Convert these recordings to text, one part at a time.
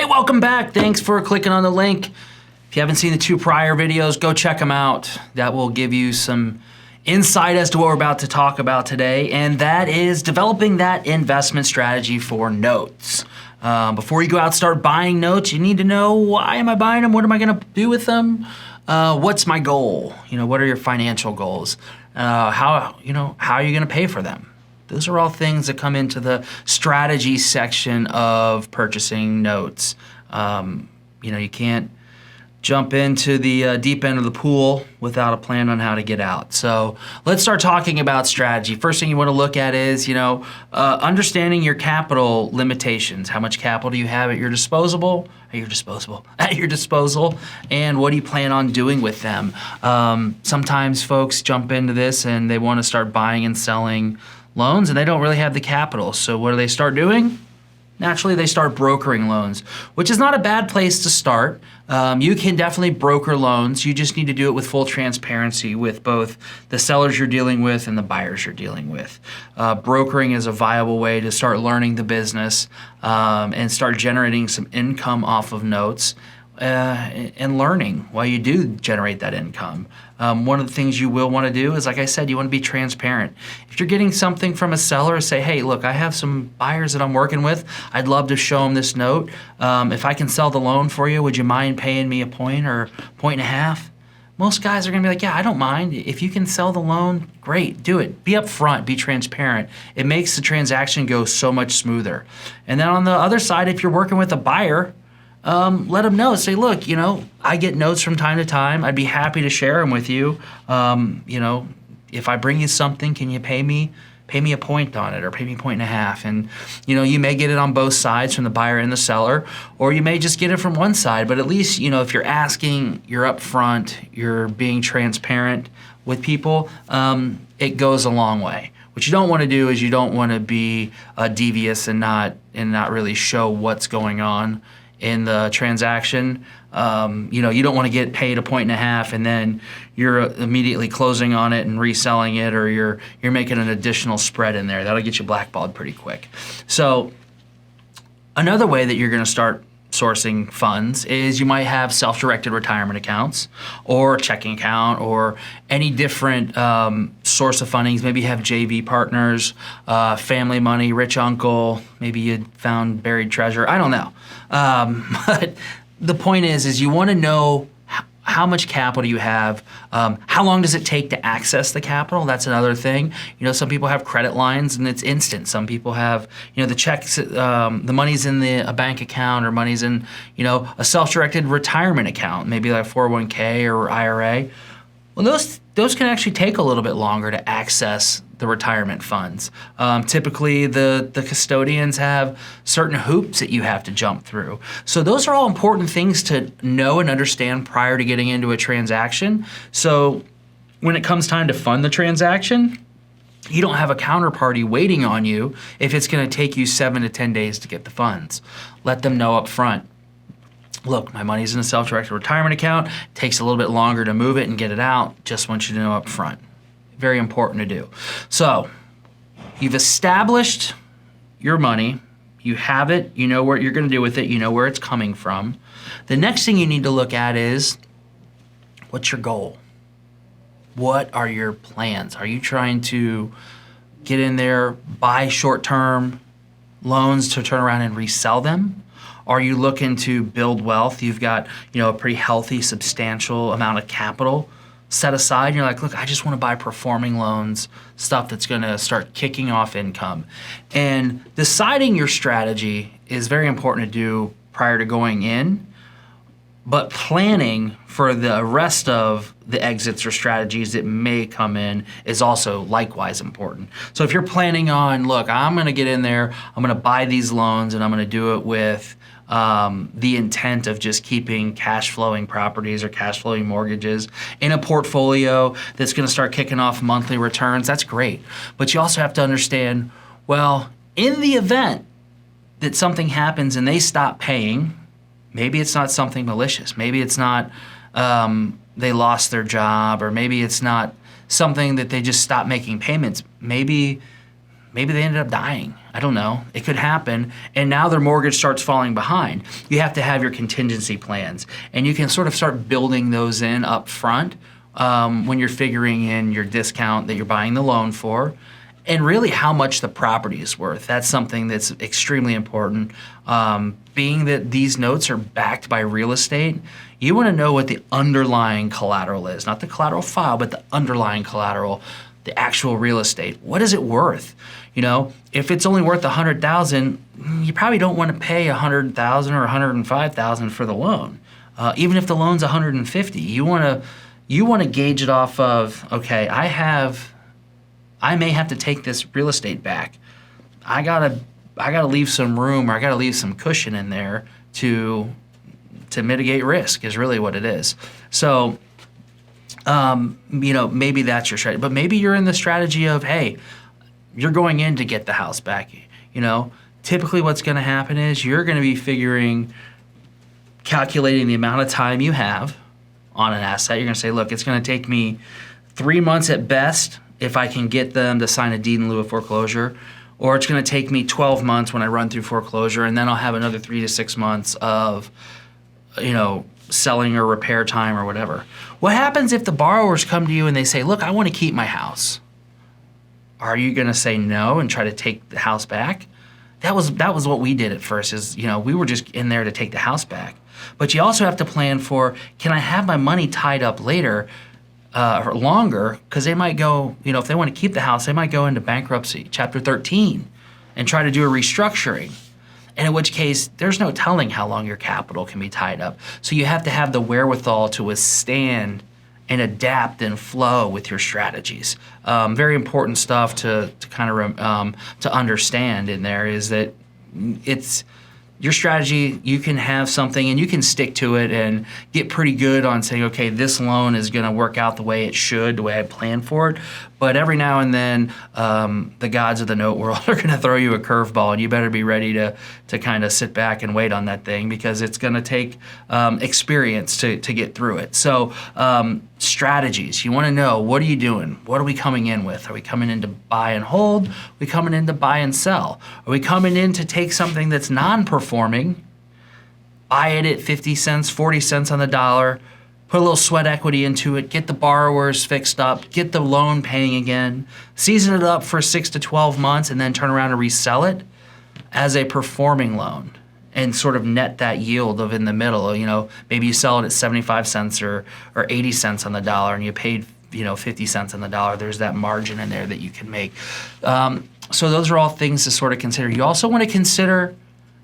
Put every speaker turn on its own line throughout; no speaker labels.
Hey, welcome back. Thanks for clicking on the link. If you haven't seen the 2 prior videos, go check them out. That will give you some insight as to what we're about to talk about today, and that is developing that investment strategy for notes. Before you go out and start buying notes, you need to know, why am I buying them? What am I gonna do with them? What's my goal? What are your financial goals? How are you gonna pay for them? Those are all things that come into the strategy section of purchasing notes. You can't jump into the deep end of the pool without a plan on how to get out. So let's start talking about strategy. First thing you want to look at is, understanding your capital limitations. How much capital do you have at your disposal, and what do you plan on doing with them? Sometimes folks jump into this and they want to start buying and selling loans, and they don't really have the capital. So what do they start doing? Naturally, they start brokering loans, which is not a bad place to start. You can definitely broker loans. You just need to do it with full transparency with both the sellers you're dealing with and the buyers you're dealing with. Brokering is a viable way to start learning the business and start generating some income off of notes and learning while you do generate that income. One of the things you will want to do is, like I said, you want to be transparent. If you're getting something from a seller, say, hey, look, I have some buyers that I'm working with. I'd love to show them this note. If I can sell the loan for you, would you mind paying me a point or 1.5 points? Most guys are going to be like, yeah, I don't mind. If you can sell the loan, great, do it. Be upfront, be transparent. It makes the transaction go so much smoother. And then on the other side, if you're working with a buyer, let them know. Say, look, I get notes from time to time. I'd be happy to share them with you. If I bring you something, can you pay me a point on it, or pay me 1.5 points? And you may get it on both sides, from the buyer and the seller, or you may just get it from one side. But at least, if you're asking, you're upfront, you're being transparent with people, it goes a long way. What you don't want to do is you don't want to be devious and not really show what's going on in the transaction. You don't want to get paid 1.5 points and then you're immediately closing on it and reselling it, or you're making an additional spread in there. That'll get you blackballed pretty quick. So another way that you're going to start sourcing funds is you might have self-directed retirement accounts or checking account or any different source of fundings. Maybe you have JV partners, family money, rich uncle, maybe you found buried treasure. I don't know. But the point is you want to know how much capital you have. How long does it take to access the capital? That's another thing. Some people have credit lines and it's instant. Some people have, the checks, the money's in a bank account, or money's in, a self-directed retirement account, maybe like 401k or IRA. Well, those can actually take a little bit longer to access the retirement funds. Typically, the custodians have certain hoops that you have to jump through. So those are all important things to know and understand prior to getting into a transaction. So when it comes time to fund the transaction, you don't have a counterparty waiting on you if it's going to take you 7 to 10 days to get the funds. Let them know up front. Look, my money's in a self-directed retirement account. It takes a little bit longer to move it and get it out. Just want you to know up front. Very important to do. So you've established your money. You have it. You know what you're going to do with it. You know where it's coming from. The next thing you need to look at is, what's your goal? What are your plans? Are you trying to get in there, buy short-term loans to turn around and resell them? Are you looking to build wealth? You've got, a pretty healthy, substantial amount of capital set aside. And you're like, look, I just want to buy performing loans, stuff that's going to start kicking off income. And deciding your strategy is very important to do prior to going in, but planning for the rest of the exits or strategies that may come in is also likewise important. So if you're planning on, look, I'm going to get in there, I'm going to buy these loans, and I'm going to do it with the intent of just keeping cash flowing properties or cash flowing mortgages in a portfolio that's going to start kicking off monthly returns, that's great. But you also have to understand, well, in the event that something happens and they stop paying, maybe it's not something malicious. Maybe it's not they lost their job, or maybe it's not something that they just stopped making payments. Maybe maybe they ended up dying. I don't know. It could happen. And now their mortgage starts falling behind. You have to have your contingency plans. And you can sort of start building those in up front when you're figuring in your discount that you're buying the loan for. And really how much the property is worth. That's something that's extremely important. Being that these notes are backed by real estate, you want to know what the underlying collateral is. Not the collateral file, but the underlying collateral, the actual real estate. What is it worth? You know, if it's only worth $100,000, you probably don't want to pay $100,000 or $105,000 for the loan. Even if the loan's $150,000, you want to gauge it off of, okay, I may have to take this real estate back. I gotta leave some room, or I gotta leave some cushion in there to mitigate risk is really what it is. So, maybe that's your strategy, but maybe you're in the strategy of, hey, you're going in to get the house back. Typically what's going to happen is you're going to be calculating the amount of time you have on an asset. You're going to say, look, it's going to take me 3 months at best if I can get them to sign a deed in lieu of foreclosure, or it's going to take me 12 months when I run through foreclosure, and then I'll have another 3 to 6 months of, selling or repair time or whatever. What happens if the borrowers come to you and they say, look, I want to keep my house? Are you going to say no and try to take the house back? That was what we did at first is, we were just in there to take the house back. But you also have to plan for, can I have my money tied up later or longer? Because they might go, if they want to keep the house, they might go into bankruptcy, Chapter 13, and try to do a restructuring. And in which case, there's no telling how long your capital can be tied up. So you have to have the wherewithal to withstand and adapt and flow with your strategies. Very important stuff to kind of to understand in there is that it's your strategy. You can have something and you can stick to it and get pretty good on saying, okay, this loan is going to work out the way it should, the way I planned for it. But every now and then, the gods of the note world are going to throw you a curveball, and you better be ready to kind of sit back and wait on that thing, because it's going to take experience to get through it. So strategies, you want to know, what are you doing? What are we coming in with? Are we coming in to buy and hold? Are we coming in to buy and sell? Are we coming in to take something that's non-performing, buy it at 50 cents, 40 cents on the dollar, put a little sweat equity into it, get the borrowers fixed up, get the loan paying again, season it up for 6 to 12 months, and then turn around and resell it as a performing loan and sort of net that yield of in the middle? Maybe you sell it at 75 cents or 80 cents on the dollar, and you paid 50 cents on the dollar. There's that margin in there that you can make. So those are all things to sort of consider. You also want to consider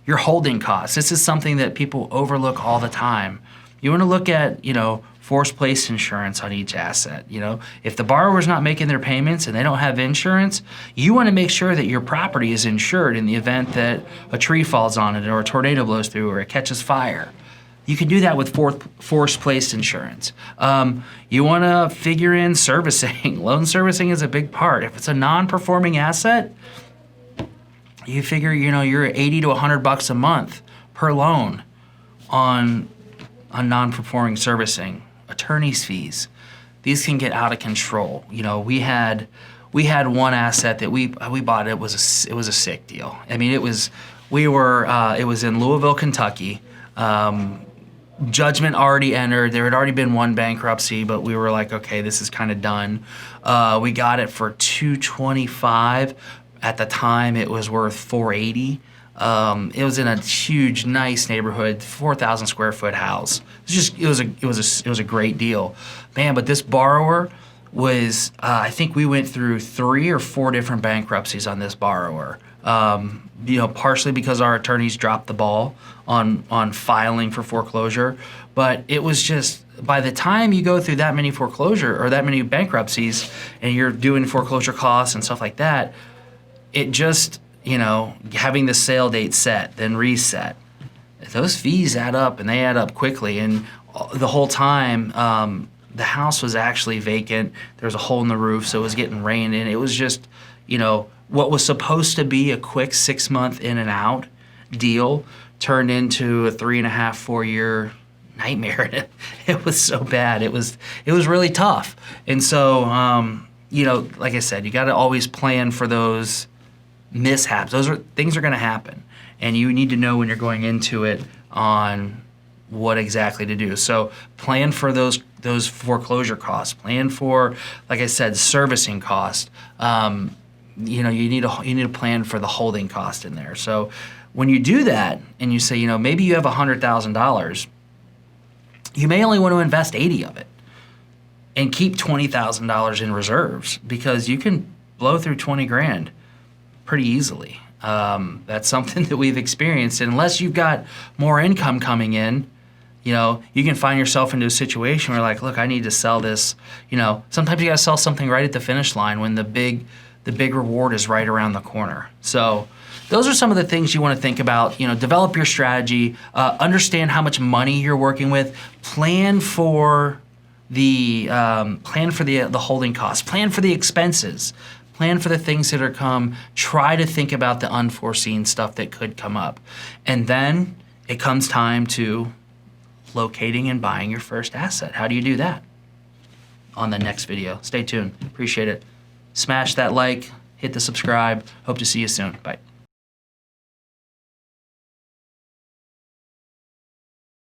your holding costs. This is something that people overlook all the time. You want to look at, forced place insurance on each asset. If the borrower's not making their payments and they don't have insurance, you want to make sure that your property is insured in the event that a tree falls on it or a tornado blows through or it catches fire. You can do that with forced place insurance. You want to figure in servicing. Loan servicing is a big part. If it's a non-performing asset, you figure, you're at $80 to $100 a month per loan on non-performing servicing. Attorney's fees, these can get out of control. We had one asset that we bought. It was a sick deal. I mean, it was in Louisville, Kentucky. Judgment already entered. There had already been one bankruptcy, but we were like, okay, this is kind of done. We got it for $225. At the time, it was worth $480. It was in a huge, nice neighborhood, 4,000 square foot house. It was a great deal, man. But this borrower was, I think we went through 3 or 4 different bankruptcies on this borrower. Partially because our attorneys dropped the ball on filing for foreclosure, but it was just, by the time you go through that many foreclosure or that many bankruptcies and you're doing foreclosure costs and stuff like that, it just, having the sale date set, then reset, those fees add up, and they add up quickly. And the whole time, the house was actually vacant. There was a hole in the roof, so it was getting rain in. It was just, what was supposed to be a quick 6-month in and out deal turned into a 3.5, 4-year nightmare. It was so bad. It was really tough. And so, like I said, you got to always plan for those mishaps. Those are things are going to happen, and you need to know when you're going into it on what exactly to do. So plan for those foreclosure costs. Plan for, like I said, servicing cost. You need a plan for the holding cost in there. So when you do that and you say, maybe you have $100,000, you may only want to invest 80 of it and keep $20,000 in reserves, because you can blow through 20 grand pretty easily. That's something that we've experienced. And unless you've got more income coming in, you can find yourself into a situation where, like, look, I need to sell this. Sometimes you got to sell something right at the finish line when the big reward is right around the corner. So those are some of the things you want to think about. Develop your strategy, understand how much money you're working with, plan for the holding costs, plan for the expenses, plan for the things that are come. Try to think about the unforeseen stuff that could come up, and then it comes time to locating and buying your first asset. How do you do that? On the next video. Stay tuned. Appreciate it. Smash that like, hit the subscribe. Hope to see you soon. Bye.